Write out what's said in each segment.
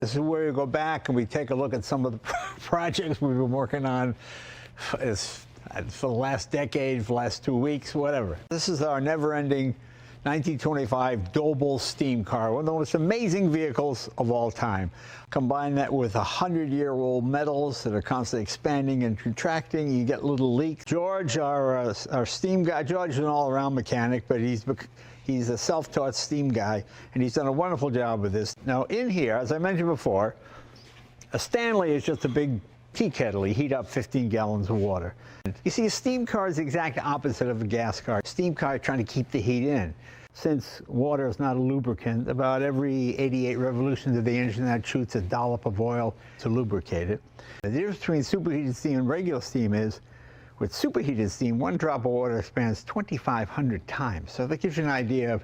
This is where we go back and we take a look at some of the projects we've been working on for the last decade, for the last 2 weeks, whatever. This is our never-ending 1925 Doble steam car, one of the most amazing vehicles of all time. Combine that with 100-year-old metals that are constantly expanding and contracting, you get little leaks. George, our steam guy, George is an all-around mechanic, but he's a self-taught steam guy, and he's done a wonderful job with this. Now, in here, as I mentioned before, a Stanley is just a big tea kettle. You heat up 15 gallons of water. You see, a steam car is the exact opposite of a gas car. Steam car is trying to keep the heat in. Since water is not a lubricant, about every 88 revolutions of the engine that shoots a dollop of oil to lubricate it. The difference between superheated steam and regular steam is, with superheated steam, one drop of water expands 2,500 times. So that gives you an idea of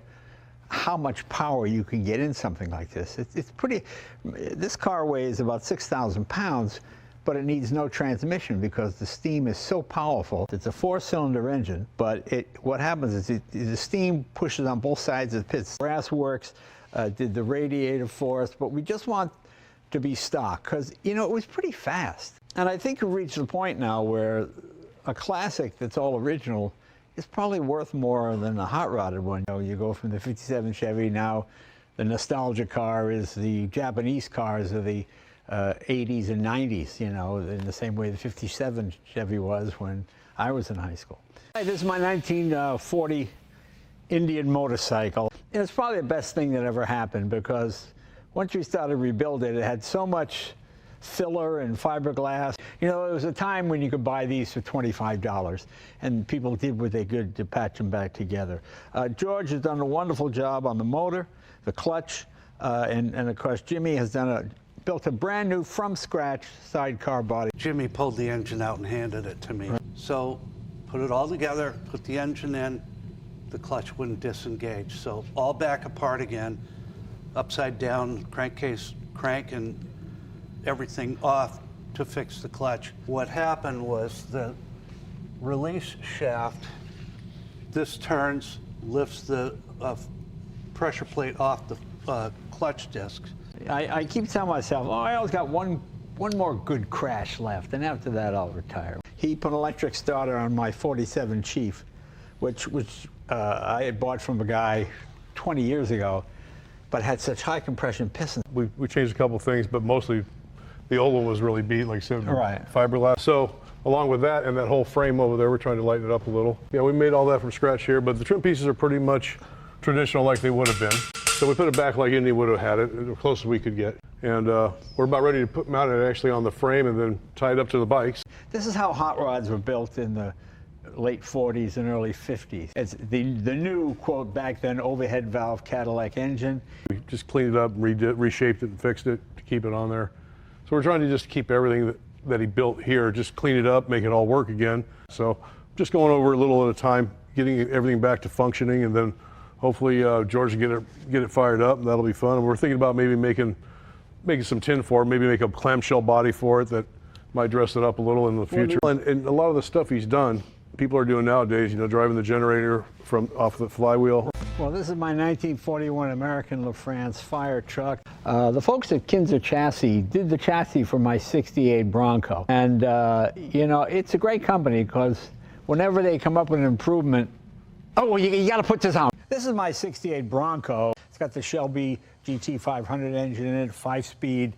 how much power you can get in something like this. It's pretty, this car weighs about 6,000 pounds, but it needs no transmission because the steam is so powerful. It's a 4-cylinder engine, but what happens is the steam pushes on both sides of the pits. Brass Works did the radiator for us, but we just want to be stock because, you know, it was pretty fast. And I think we've reached the point now where a classic that's all original is probably worth more than a hot-rodded one. You know, you go from the 57 Chevy, now the nostalgia car is the Japanese cars of the 80s and 90s, you know, in the same way the 57 Chevy was when I was in high school. This is my 1940 Indian motorcycle. And it's probably the best thing that ever happened because once we started to rebuild it, it had so much filler and fiberglass. You know, there was a time when you could buy these for $25, and people did what they could to patch them back together. George has done a wonderful job on the motor, the clutch, and of course Jimmy has built a brand new from scratch sidecar body. Jimmy pulled the engine out and handed it to me. Right. So put it all together, put the engine in, the clutch wouldn't disengage. So all back apart again, upside down, crankcase crank and everything off to fix the clutch. What happened was the release shaft, this turns, lifts the pressure plate off the clutch discs. I keep telling myself, oh, I always got one more good crash left, and after that I'll retire. He put an electric starter on my 47 Chief, which I had bought from a guy 20 years ago, but had such high compression pistons. We changed a couple things, but mostly the old one was really beat, like I said, right. Fiberglass. So along with that and that whole frame over there, we're trying to lighten it up a little. Yeah, we made all that from scratch here, but the trim pieces are pretty much traditional like they would have been. So we put it back like Indy would have had it, the closest we could get. And we're about ready to mount it actually on the frame and then tie it up to the bikes. This is how hot rods were built in the late 40s and early 50s. It's the new, quote, back then, overhead valve Cadillac engine. We just cleaned it up, reshaped it and fixed it to keep it on there. So we're trying to just keep everything that he built here, just clean it up, make it all work again. So just going over a little at a time, getting everything back to functioning, and then hopefully George will get it fired up, and that'll be fun. And we're thinking about maybe making some tin for it, maybe make a clamshell body for it that might dress it up a little in the future. And a lot of the stuff he's done, people are doing nowadays, you know, driving the generator off the flywheel. Well, this is my 1941 American LaFrance fire truck. The folks at Kinzer Chassis did the chassis for my 68 Bronco. And, you know, it's a great company because whenever they come up with an improvement, oh, well, you got to put this on. This is my 68 Bronco. It's got the Shelby GT500 engine in it, 5-speed,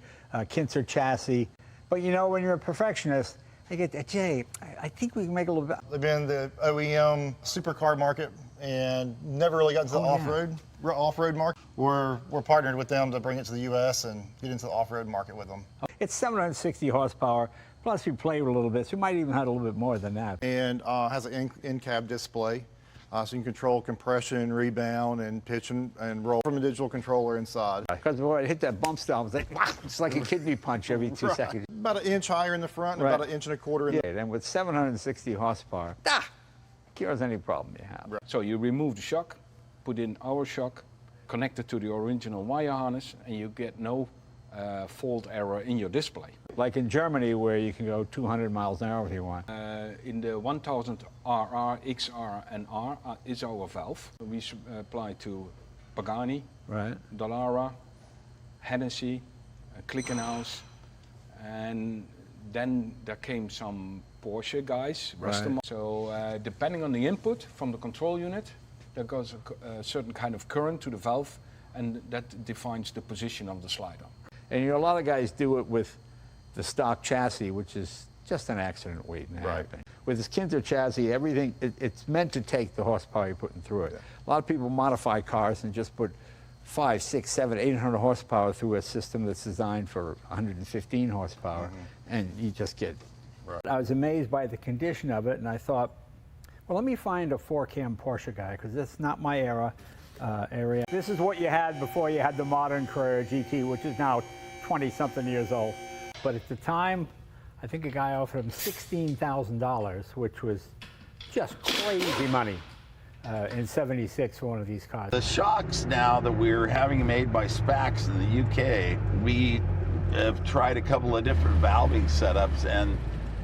Kinzer chassis. But, you know, when you're a perfectionist, I get, Jay, I think we can make a little bit. They've been in the OEM supercar market and never really got into the off-road market. We're partnered with them to bring it to the U.S. and get into the off-road market with them. It's 760 horsepower, plus we played with a little bit, so we might even have a little bit more than that. And has an in-cab display, so you can control compression, rebound, and pitch and roll from a digital controller inside. Because before I hit that bump stop, it's like, wow, it's like a kidney punch every 2 seconds. About an inch higher in the front, and about an inch and a quarter in the back. And with 760 horsepower, cures any problem you have. Right. So you remove the shock, put in our shock, connect it to the original wire harness, and you get no fault error in your display. Like in Germany, where you can go 200 miles an hour if you want. In the 1000 RR, XR, and R is our valve. We supply to Pagani, right, Dallara, Hennessy, Klickenhaus, and then there came some Porsche guys, Westermo. So depending on the input from the control unit, there goes a certain kind of current to the valve, and that defines the position of the slider. And a lot of guys do it with the stock chassis, which is just an accident waiting to happen. With this Kinter chassis, everything, it's meant to take the horsepower you're putting through it. A lot of people modify cars and just put 500, 600, 700, 800 horsepower through a system that's designed for 115 horsepower, and you just get... I was amazed by the condition of it, and I thought, well, let me find a 4-cam Porsche guy, because that's not my area. This is what you had before you had the modern Carrera GT, which is now 20-something years old. But at the time, I think a guy offered him $16,000, which was just crazy money in '76 for one of these cars. The shocks now that we're having made by Spax in the UK, we have tried a couple of different valving setups, and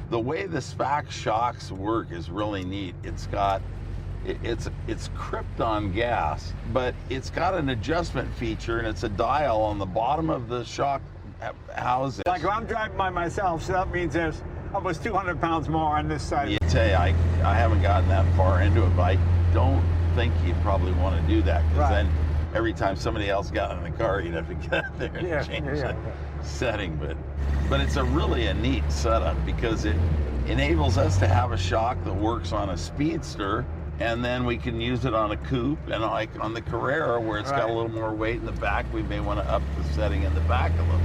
the way the Spax shocks work is really neat. It's got, it's Krypton gas, but it's got an adjustment feature, and it's a dial on the bottom of the shock housing. Like if I'm driving by myself, so that means there's almost 200 pounds more on this side. You tell you, I haven't gotten that far into it, but I don't think you probably want to do that, because then every time somebody else got in the car, you'd have to get out there and change the setting. But it's a neat setup, because it enables us to have a shock that works on a Speedster, and then we can use it on a coupe, and like on the Carrera, where it's got a little more weight in the back, we may want to up the setting in the back a little.